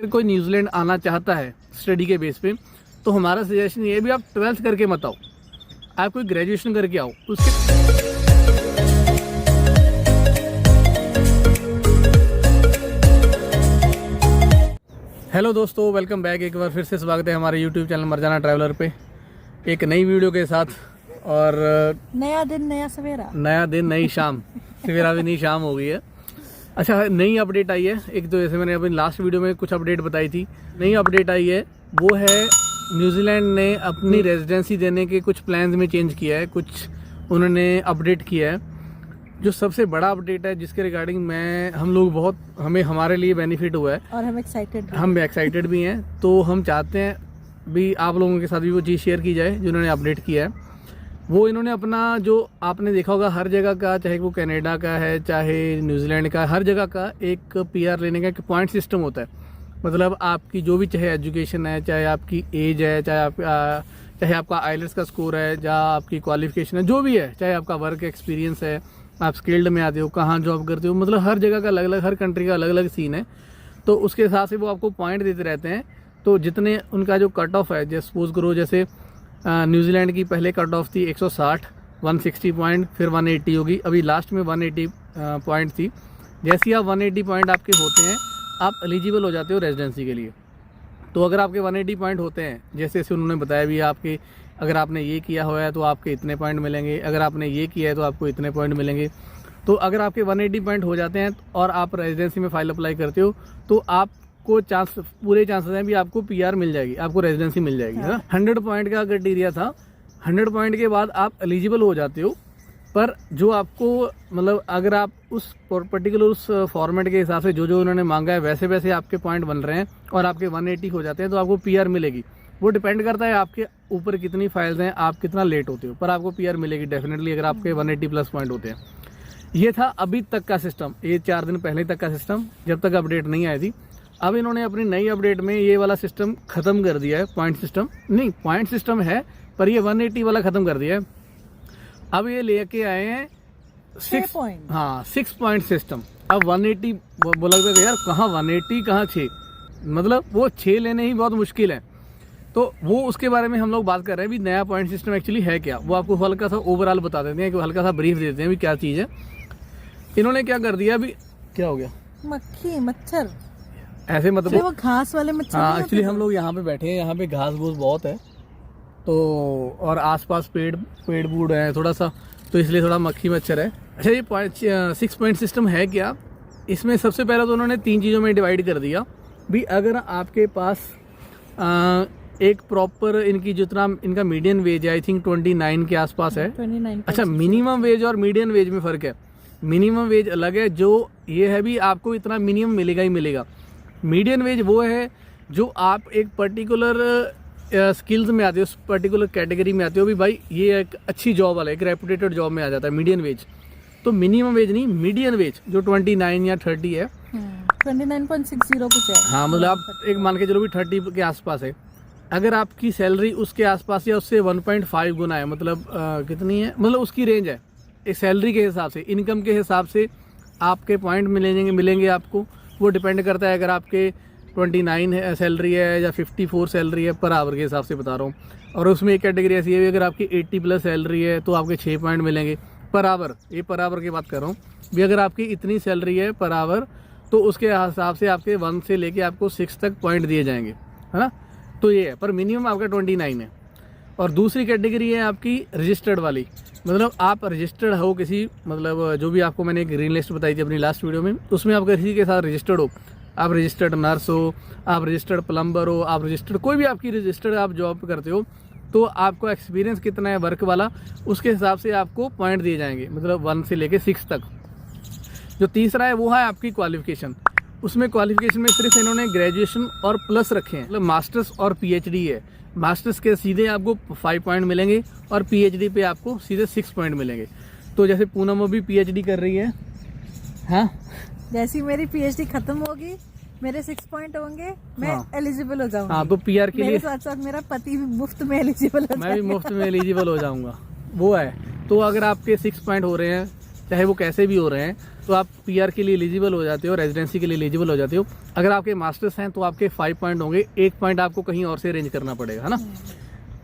कोई न्यूजीलैंड आना चाहता है स्टडी के बेस पे, तो हमारा सजेशन ये है भी आप 12th करके मत आओ, आप कोई ग्रेजुएशन करके आओ। उसके हेलो दोस्तों, वेलकम बैक। एक बार फिर से स्वागत है हमारे यूट्यूब चैनल मरजाना ट्रैवलर पे एक नई वीडियो के साथ। और नया दिन नया सवेरा, नया दिन नई शाम, सवेरा भी नहीं शाम हो गई है। अच्छा, नई अपडेट आई है एक, तो जैसे मैंने अपनी लास्ट वीडियो में कुछ अपडेट बताई थी, नई अपडेट आई है वो है न्यूजीलैंड ने अपनी रेजिडेंसी देने के कुछ प्लान्स में चेंज किया है, कुछ उन्होंने अपडेट किया है। जो सबसे बड़ा अपडेट है जिसके रिगार्डिंग हम लोग बहुत हमारे लिए बेनिफिट हुआ है और हम एक्साइटेड भी हैं। तो हम चाहते हैं भी आप लोगों के साथ भी वो चीज़ शेयर की जाए जो उन्होंने अपडेट किया है। वो इन्होंने अपना, जो आपने देखा होगा हर जगह का, चाहे वो कनाडा का है चाहे न्यूजीलैंड का, हर जगह का एक पीआर लेने का एक पॉइंट सिस्टम होता है। मतलब आपकी जो भी चाहे एजुकेशन है, चाहे आपकी एज है, चाहे आपका आइलेट्स का स्कोर है, जहाँ आपकी क्वालिफिकेशन है, जो भी है, चाहे आपका वर्क एक्सपीरियंस है, आप स्किल्ड में आते हो, कहाँ जॉब करते हो, मतलब हर जगह का अलग अलग, हर कंट्री का अलग अलग सीन है। तो उसके हिसाब से वो आपको पॉइंट देते रहते हैं। तो जितने उनका जो कट ऑफ है, जैसे सपोज करो जैसे न्यूजीलैंड की पहले कट ऑफ थी 160, 160 पॉइंट, फिर 180 होगी, अभी लास्ट में 180 पॉइंट थी। जैसे ही आप 180 पॉइंट आपके होते हैं, आप एलिजिबल हो जाते हो रेजिडेंसी के लिए। तो अगर आपके 180 पॉइंट होते हैं, जैसे जैसे उन्होंने बताया भी, आपके अगर आपने ये किया हुआ है तो आपके इतने पॉइंट मिलेंगे, अगर आपने ये किया है तो आपको इतने पॉइंट मिलेंगे। तो अगर आपके 180 पॉइंट हो जाते हैं और आप रेजिडेंसी में फाइल अप्लाई करते हो, तो आपको पूरे चांसेस हैं भी आपको पीआर मिल जाएगी, आपको रेजिडेंसी मिल जाएगी। है ना, 100 पॉइंट का क्राइटेरिया था। 100 पॉइंट के बाद आप एलिजिबल हो जाते हो। पर जो आपको, मतलब अगर आप उस पर्टिकुलर उस फॉर्मेट के हिसाब से जो उन्होंने मांगा है वैसे वैसे आपके पॉइंट बन रहे हैं और आपके 180 हो जाते हैं, तो आपको पीआर मिलेगी। वो डिपेंड करता है आपके ऊपर कितनी फाइल्स हैं, आप कितना लेट होते हो, पर आपको पीआर मिलेगी डेफिनेटली अगर आपके 180 प्लस पॉइंट होते हैं। ये था अभी तक का सिस्टम, ये 4 दिन पहले तक का सिस्टम, जब तक अपडेट नहीं आई थी। अब इन्होंने अपनी नई अपडेट में ये वाला सिस्टम खत्म कर दिया है। पॉइंट सिस्टम नहीं, पॉइंट सिस्टम है, पर ये 180 वाला खत्म कर दिया है। अब ये लेके आए हैं 6 पॉइंट सिस्टम। अब 180 बोला था यार, कहाँ 180 कहाँ 6, मतलब वो 6 लेने ही बहुत मुश्किल है। तो वो उसके बारे में हम लोग बात कर रहे हैं भी, नया पॉइंट सिस्टम एक्चुअली है क्या, वो आपको हल्का सा ओवरऑल बता देते हैं, कि हल्का सा ब्रीफ देते हैं भी क्या चीज़ है। इन्होंने क्या कर दिया अभी, क्या हो गया, मक्खी मच्छर ऐसे, मतलब वो घास वाले मच्छर। हाँ, एक्चुअली हम लोग यहाँ पे बैठे हैं, यहाँ पे घास घूस बहुत है, तो और आसपास पेड़ बूढ़ है थोड़ा सा, तो इसलिए थोड़ा मक्खी मच्छर है। अच्छा, ये 6 पॉइंट सिस्टम है क्या, इसमें सबसे पहले तो उन्होंने 3 चीज़ों में डिवाइड कर दिया भी। अगर आपके पास एक प्रॉपर, इनकी जितना इनका मीडियन वेज है, आई थिंक 29 के आसपास है। 29। अच्छा, मिनिमम वेज और मीडियन वेज में फ़र्क है। मिनिमम वेज अलग है, जो ये है भी आपको इतना मिनिमम मिलेगा ही मिलेगा। मीडियन वेज वो है जो आप एक पर्टिकुलर स्किल्स में आते हो, उस पर्टिकुलर कैटेगरी में आते हो भी, भाई ये एक अच्छी जॉब वाला, एक रेपुटेटेड जॉब में आ जाता है मीडियन वेज। तो मिनिमम वेज नहीं, मीडियन वेज जो 29 या 30 है, 29.60 कुछ है। हाँ, मतलब आप एक मान के चलो भी 30 के आसपास है। अगर आपकी सैलरी उसके आसपास या उससे 1.5 गुना है, मतलब कितनी है, मतलब उसकी रेंज है, एक सैलरी के हिसाब से, इनकम के हिसाब से आपके पॉइंट मिलेंगे आपको। वो डिपेंड करता है, अगर आपके 29 है सैलरी है या 54 सैलरी है, पर आवर के हिसाब से बता रहा हूँ। और उसमें एक कैटेगरी ऐसी है, अगर आपकी 80 प्लस सैलरी है तो आपके 6 पॉइंट मिलेंगे पर आवर। ये पर आवर की बात कर रहा हूँ भी, अगर आपकी इतनी सैलरी है पर आवर, तो उसके हिसाब से आपके 1 से लेके आपको 6 तक पॉइंट दिए जाएंगे, है ना। तो ये है, पर मिनिमम आपका 29 है। और दूसरी कैटेगरी है आपकी रजिस्टर्ड वाली, मतलब आप रजिस्टर्ड हो किसी, मतलब जो भी आपको मैंने एक ग्रीन लिस्ट बताई थी अपनी लास्ट वीडियो में, उसमें आप किसी के साथ रजिस्टर्ड हो, आप रजिस्टर्ड नर्स हो, आप रजिस्टर्ड प्लम्बर हो, आप रजिस्टर्ड कोई भी आपकी रजिस्टर्ड आप जॉब करते हो, तो आपको एक्सपीरियंस कितना है वर्क वाला, उसके हिसाब से आपको पॉइंट दिए जाएंगे, मतलब 1 से लेके 6 तक। जो तीसरा है वो है आपकी क्वालिफिकेशन। उसमें क्वालिफिकेशन में सिर्फ इन्होंने ग्रेजुएशन और प्लस रखे हैं, मतलब मास्टर्स और पीएचडी है। मास्टर्स के सीधे आपको 5 पॉइंट मिलेंगे और पीएचडी पे आपको सीधे 6 पॉइंट मिलेंगे। तो जैसे पूनम भी पीएचडी कर रही है, हाँ, जैसी मेरी पीएचडी खत्म होगी, मेरे 6 पॉइंट होंगे, मैं एलिजिबल हो जाऊंगा। हाँ, तो पीआर के लिए साथ साथ मेरा पति भी मुफ्त में एलिजिबल हो, मैं भी मुफ्त में एलिजिबल हो जाऊंगा, वो है। तो अगर आपके 6 पॉइंट हो रहे हैं, चाहे वो कैसे भी हो रहे हैं, तो आप पीआर के लिए एलिजिबल हो जाते हो, रेजिडेंसी के लिए एलिजिबल हो जाते हो। अगर आपके मास्टर्स हैं तो आपके 5 पॉइंट होंगे, 1 पॉइंट आपको कहीं और से अरेंज करना पड़ेगा, है ना।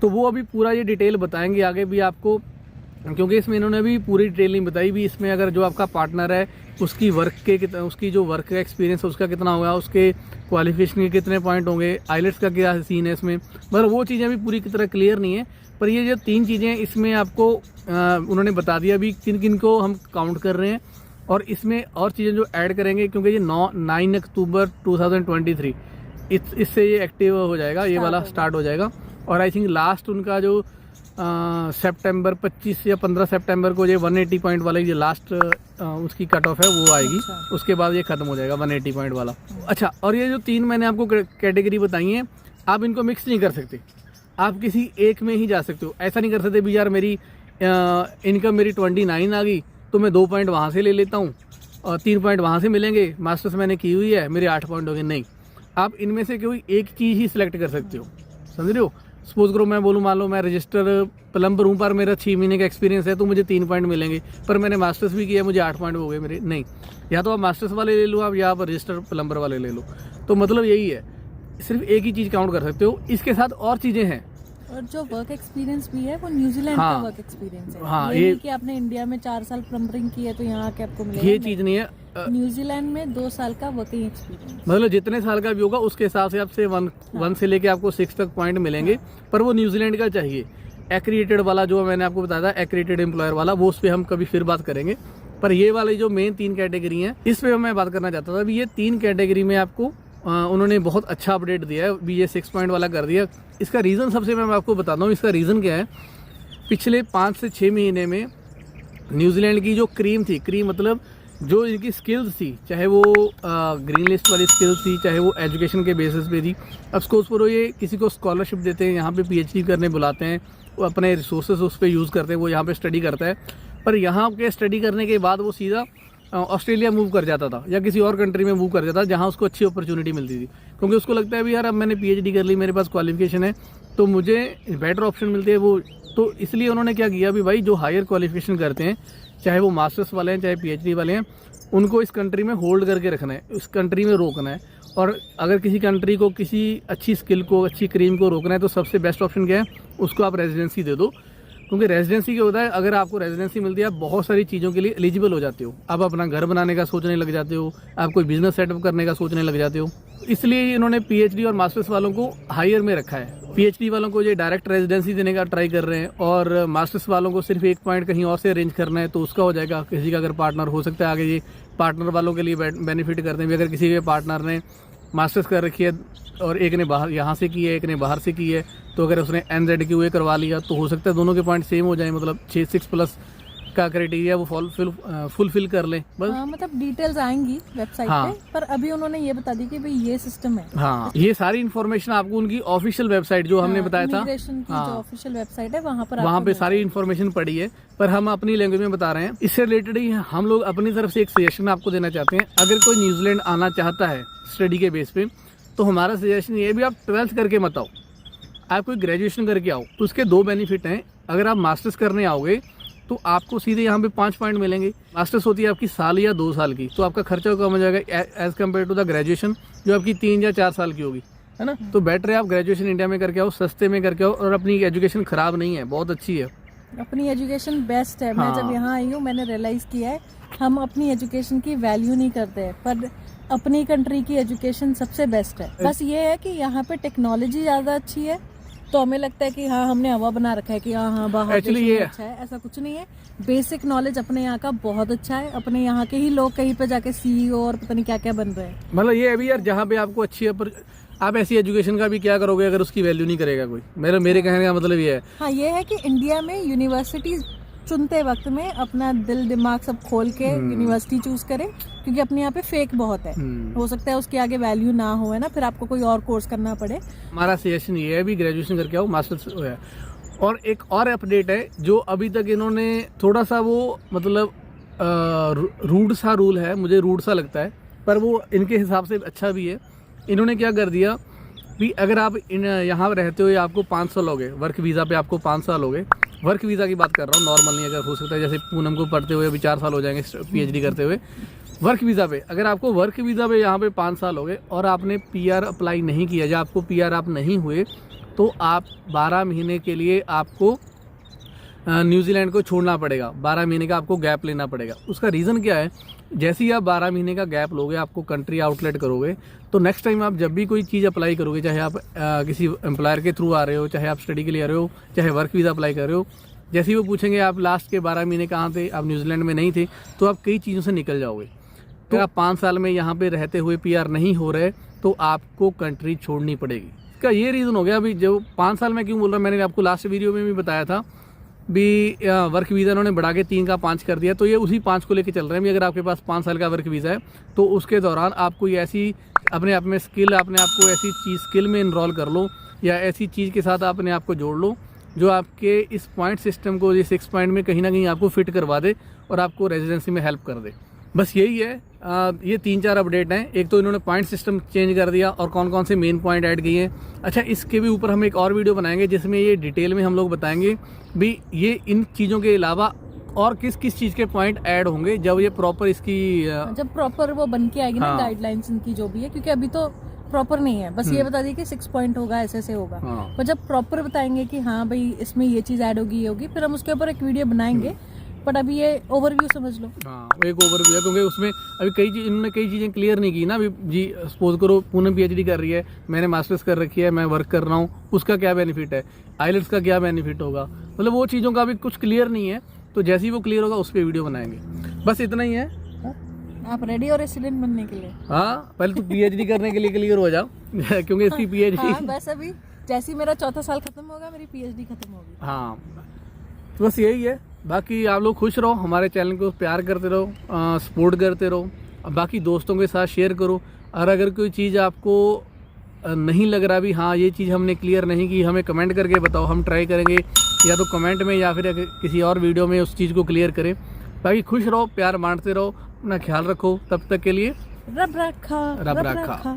तो वो अभी पूरा ये डिटेल बताएंगे आगे भी आपको, क्योंकि इसमें इन्होंने भी पूरी डिटेल नहीं बताई भी। इसमें अगर जो आपका पार्टनर है उसकी उसकी जो वर्क का एक्सपीरियंस है उसका कितना होगा, उसके क्वालिफिकेशन के कितने पॉइंट होंगे, आइलेट्स का क्या सीन है इसमें, मतलब वो चीज़ें भी पूरी की तरह क्लियर नहीं है। पर ये जो 3 चीज़ें इसमें आपको उन्होंने बता दिया भी किन किन को हम काउंट कर रहे हैं, और इसमें और चीज़ें जो ऐड करेंगे, क्योंकि ये 9 अक्टूबर 2023 इससे ये एक्टिव हो जाएगा, ये वाला स्टार्ट हो जाएगा। और आई थिंक लास्ट उनका जो सितंबर 25 या 15 सितंबर को ये 180 पॉइंट वाला ये लास्ट उसकी कट ऑफ है वो आएगी। उसके बाद ये खत्म हो जाएगा 180 पॉइंट वाला। अच्छा, और ये जो 3 मैंने आपको कैटेगरी बताई हैं, आप इनको मिक्स नहीं कर सकते, आप किसी एक में ही जा सकते हो। ऐसा नहीं कर सकते भी यार मेरी इनकम मेरी 29 आ गई तो मैं 2 पॉइंट वहाँ से ले लेता हूँ और 3 पॉइंट वहाँ से मिलेंगे, मास्टर्स मैंने की हुई है, मेरे 8 पॉइंट हो गए। नहीं, आप इनमें से कोई एक चीज़ ही सिलेक्ट कर सकते हो, समझ रहे हो। सपोज करो मैं बोलूँ, मान लो मैं रजिस्टर प्लम्बर हूँ पर मेरा 6 महीने का एक्सपीरियंस है तो मुझे 3 पॉइंट मिलेंगे, पर मैंने मास्टर्स भी किया, मुझे 8 पॉइंट हो गए मेरे। नहीं, या तो आप मास्टर्स वाले ले लो आप, या आप रजिस्टर प्लम्बर वाले ले लो। तो मतलब यही है, सिर्फ एक ही चीज़ काउंट कर सकते हो। इसके साथ और चीज़ें हैं, और जो वर्क एक्सपीरियंस भी है वो न्यूजीलैंड का वर्क एक्सपीरियंस है। हाँ, ये नहीं कि आपने इंडिया में 4 साल प्लम्बरिंग की है तो यहाँ के आपको मिलेगा, ये चीज़ नहीं है। न्यूजीलैंड में 2 साल का वर्किंग एक्सपीरियंस, मतलब जितने साल का भी होगा उसके हिसाब से आपसे 1 से लेके आपको 6 तक पॉइंट मिलेंगे। पर वो न्यूजीलैंड का चाहिए, एक्रीडेटेड वाला जो मैंने आपको बताया था, एक्रीडेटेड एम्प्लॉयर वाला, वो उस पर हम कभी फिर बात करेंगे। पर ये वाली जो मेन 3 कैटेगरी हैं, इस पर मैं बात करना चाहता था। अभी ये 3 कैटेगरी में आपको उन्होंने बहुत अच्छा अपडेट दिया है, भी ये 6 पॉइंट वाला कर दिया। इसका रीज़न सबसे मैं आपको बताता हूँ, इसका रीज़न क्या है। पिछले 5 से 6 महीने में न्यूजीलैंड की जो क्रीम थी, क्रीम मतलब जो इनकी स्किल्स थी, चाहे वो ग्रीन लिस्ट वाली स्किल्स थी, चाहे वो एजुकेशन के बेसिस पे थी। अब सपोज करो ये किसी को स्कॉलरशिप देते हैं, यहाँ पे पीएचडी करने बुलाते हैं, वो अपने रिसोर्सेज उस पर यूज़ करते हैं, वो यहाँ पे स्टडी करता है। पर यहाँ के स्टडी करने के बाद वो सीधा ऑस्ट्रेलिया मूव कर जाता था या किसी और कंट्री में मूव कर जाता था जहाँ उसको अच्छी अपॉर्चुनिटी मिलती थी, क्योंकि उसको लगता है भी यार अब मैंने पीएचडी कर ली, मेरे पास क्वालिफिकेशन है तो मुझे बेटर ऑप्शन मिलती है वो। तो इसलिए उन्होंने क्या किया भी भाई जो हायर क्वालिफिकेशन करते हैं, चाहे वो मास्टर्स वाले हैं चाहे पीएचडी वाले हैं, उनको इस कंट्री में होल्ड करके रखना है, इस कंट्री में रोकना है। और अगर किसी कंट्री को किसी अच्छी स्किल को, अच्छी क्रीम को रोकना है तो सबसे बेस्ट ऑप्शन क्या है, उसको आप रेजिडेंसी दे दो। क्योंकि रेजिडेंसी क्या होता है, अगर आपको रेजिडेंसी मिलती है आप बहुत सारी चीज़ों के लिए एलिजिबल हो जाते हो। आप अपना घर बनाने का सोचने लग जाते हो, आप कोई बिजनेस सेटअप करने का सोचने लग जाते हो। इसलिए इन्होंने पीएचडी और मास्टर्स वालों को हायर में रखा है। पीएचडी वालों को ये डायरेक्ट रेजिडेंसी देने का ट्राई कर रहे हैं, और मास्टर्स वालों को सिर्फ 1 पॉइंट कहीं और से अरेंज करना है तो उसका हो जाएगा। किसी का अगर पार्टनर हो सकता है आगे, ये पार्टनर वालों के लिए बेनिफिट करते हैं। अगर किसी के पार्टनर ने मास्टर्स कर रखी है और एक ने बाहर यहाँ से की है, एक ने बाहर से की है, तो अगर उसने NZQA करवा लिया तो हो सकता है दोनों के पॉइंट सेम हो जाए, मतलब 6+ का क्राइटेरिया वो फुलफिल कर लें बस। मतलब डिटेल्स आएंगी वेबसाइट पे, पर अभी उन्होंने ये बता दी कि भाई ये सिस्टम है। हाँ, ये सारी इन्फॉर्मेशन आपको उनकी ऑफिशियल वेबसाइट जो हमने बताया था, इमिग्रेशन की जो ऑफिशियल वेबसाइट है वहाँ पे सारी इन्फॉर्मेशन पड़ी है। पर हम अपनी लैंग्वेज में बता रहे हैं। इससे रिलेटेड ही हम लोग अपनी तरफ से एक सजेशन आपको देना चाहते हैं। अगर कोई न्यूजीलैंड आना चाहता है स्टडी के बेस पे, तो हमारा सजेशन ये भी आप 12th करके मत आओ, आप कोई ग्रेजुएशन करके आओ। तो उसके 2 बेनिफिट हैं। अगर आप मास्टर्स करने आओगे तो आपको सीधे यहाँ पे 5 पॉइंट मिलेंगे। मास्टर्स होती है आपकी साल या 2 साल की, तो आपका खर्चा कम हो जाएगा as compare to the graduation जो आपकी 3 या 4 साल की होगी, है ना। तो बेटर है आप ग्रेजुएशन इंडिया में करके आओ, सस्ते में करके आओ, और अपनी एजुकेशन खराब नहीं है, बहुत अच्छी है। अपनी एजुकेशन बेस्ट है। मैं जब यहाँ आई हूँ मैंने रियलाइज किया है हम अपनी एजुकेशन की वैल्यू नहीं करते हैं, पर अपनी कंट्री की एजुकेशन सबसे बेस्ट है। बस ये है कि यहाँ पे टेक्नोलॉजी ज्यादा अच्छी है, तो हमें लगता है कि हाँ हमने हवा बना रखा है कि हाँ बाहर एक्चुअली ये अच्छा है। ऐसा कुछ नहीं है। बेसिक नॉलेज अपने यहाँ का बहुत अच्छा है। अपने यहाँ के ही लोग कहीं पे जाके CEO और पता नहीं क्या क्या बन रहे हैं। मतलब ये अभी यार जहाँ पे आपको अच्छी है, पर आप ऐसी एजुकेशन का भी क्या करोगे अगर उसकी वैल्यू नहीं करेगा कोई। मेरे कहने का मतलब ये है। हाँ, ये है कि इंडिया में यूनिवर्सिटीज चुनते वक्त में अपना दिल दिमाग सब खोल के यूनिवर्सिटी चूज करें, क्योंकि अपने यहाँ पे फेक बहुत है। हो सकता है उसके आगे वैल्यू ना हो, है ना, फिर आपको कोई और कोर्स करना पड़े। हमारा सजेशन ये है भी ग्रेजुएशन करके आओ, मास्टर्स है। और एक और अपडेट है जो अभी तक इन्होंने थोड़ा सा वो मतलब रूड सा रूल है, मुझे रूड सा लगता है, पर वो इनके हिसाब से अच्छा भी है। इन्होंने क्या कर दिया भी अगर आप यहाँ रहते हो या आपको 5 साल हो गए, वर्क वीज़ा पे आपको 5 साल हो गए, वर्क वीज़ा की बात कर रहा हूँ, नॉर्मल नहीं, अगर हो सकता है जैसे पूनम को पढ़ते हुए अभी 4 साल हो जाएंगे PhD करते हुए, वर्क वीज़ा पे अगर आपको वर्क वीज़ा पे यहाँ पे 5 साल हो गए और आपने PR अप्लाई नहीं किया या आपको PR आप नहीं हुए, तो आप 12 महीने के लिए आपको न्यूजीलैंड को छोड़ना पड़ेगा, 12 महीने का आपको गैप लेना पड़ेगा। उसका रीज़न क्या है, जैसे ही आप 12 महीने का गैप लोगे, आपको कंट्री आउटलेट करोगे, तो नेक्स्ट टाइम आप जब भी कोई चीज़ अप्लाई करोगे, चाहे आप किसी एम्प्लॉयर के थ्रू आ रहे हो, चाहे आप स्टडी के लिए आ रहे हो, चाहे वर्क वीज़ा अप्लाई कर रहे हो, जैसे ही वो पूछेंगे आप लास्ट के 12 महीने कहाँ थे, आप न्यूजीलैंड में नहीं थे, तो आप कई चीज़ों से निकल जाओगे। तो आप 5 साल में यहाँ पे रहते हुए PR नहीं हो रहे, तो आपको कंट्री छोड़नी पड़ेगी। इसका ये रीज़न हो गया। अभी जो 5 साल में क्यों बोल रहा हूँ, मैंने आपको लास्ट वीडियो में भी बताया था भी वर्क वीज़ा उन्होंने बढ़ा के 3 का 5 कर दिया, तो ये उसी 5 को लेके चल रहे हैं भी। अगर आपके पास 5 साल का वर्क वीज़ा है तो उसके दौरान आप कोई ऐसी अपने आप में स्किल, अपने आप को ऐसी चीज़ स्किल में इनरोल कर लो या ऐसी चीज़ के साथ अपने आप को जोड़ लो जो आपके इस पॉइंट सिस्टम को, ये 6 पॉइंट में कहीं ना कहीं आपको फिट करवा दे और आपको रेजिडेंसी में हेल्प कर दे। बस यही है। ये 3-4 अपडेट हैं। एक तो इन्होंने पॉइंट सिस्टम चेंज कर दिया और कौन कौन से मेन पॉइंट ऐड किए हैं। अच्छा, इसके भी ऊपर हम एक और वीडियो बनाएंगे जिसमें ये डिटेल में हम लोग बताएंगे भी ये इन चीज़ों के अलावा और किस किस चीज़ के पॉइंट ऐड होंगे जब ये प्रॉपर इसकी जब प्रॉपर वो बन के आएगी ना, हाँ। गाइडलाइंस इनकी जो भी है, क्योंकि अभी तो प्रॉपर नहीं है। बस ये बता दिए कि 6 पॉइंट होगा, ऐसे से होगा। हाँ। पर जब प्रॉपर बताएंगे कि हाँ भाई इसमें ये चीज़ ऐड होगी, ये होगी, फिर हम उसके ऊपर एक वीडियो बनाएंगे। बट अभी ये ओवरव्यू समझ लो। हाँ, एक ओवरव्यू है, क्योंकि उसमें अभी इन्होंने कई चीज़ें क्लियर नहीं की ना। अभी जी सपोज करो पूनम PhD कर रही है, मैंने मास्टर्स कर रखी है, मैं वर्क कर रहा हूँ, उसका क्या बेनिफिट है, IELTS का क्या बेनिफिट होगा, मतलब वो चीज़ों का अभी कुछ क्लियर नहीं है। तो जैसे ही वो क्लियर होगा उस पर वीडियो बनाएंगे। बस इतना ही है। आप रेडी हो रेसिडेंट बनने के लिए? हाँ, पहले तो PhD करने के लिए क्लियर हो जाओ क्योंकि इसकी PhD हाँ, बस अभी जैसे ही मेरा 4था साल खत्म होगा, मेरी PhD खत्म होगी। हाँ, तो बस यही है। बाकी आप लोग खुश रहो, हमारे चैनल को प्यार करते रहो, सपोर्ट करते रहो, बाकी दोस्तों के साथ शेयर करो। और अगर कोई चीज़ आपको नहीं लग रहा भी हाँ ये चीज़ हमने क्लियर नहीं की, हमें कमेंट करके बताओ, हम ट्राई करेंगे या तो कमेंट में या फिर किसी और वीडियो में उस चीज़ को क्लियर करें। बाकी खुश रहो, प्यार बांटते रहो, अपना ख्याल रखो। तब तक के लिए रब रखा।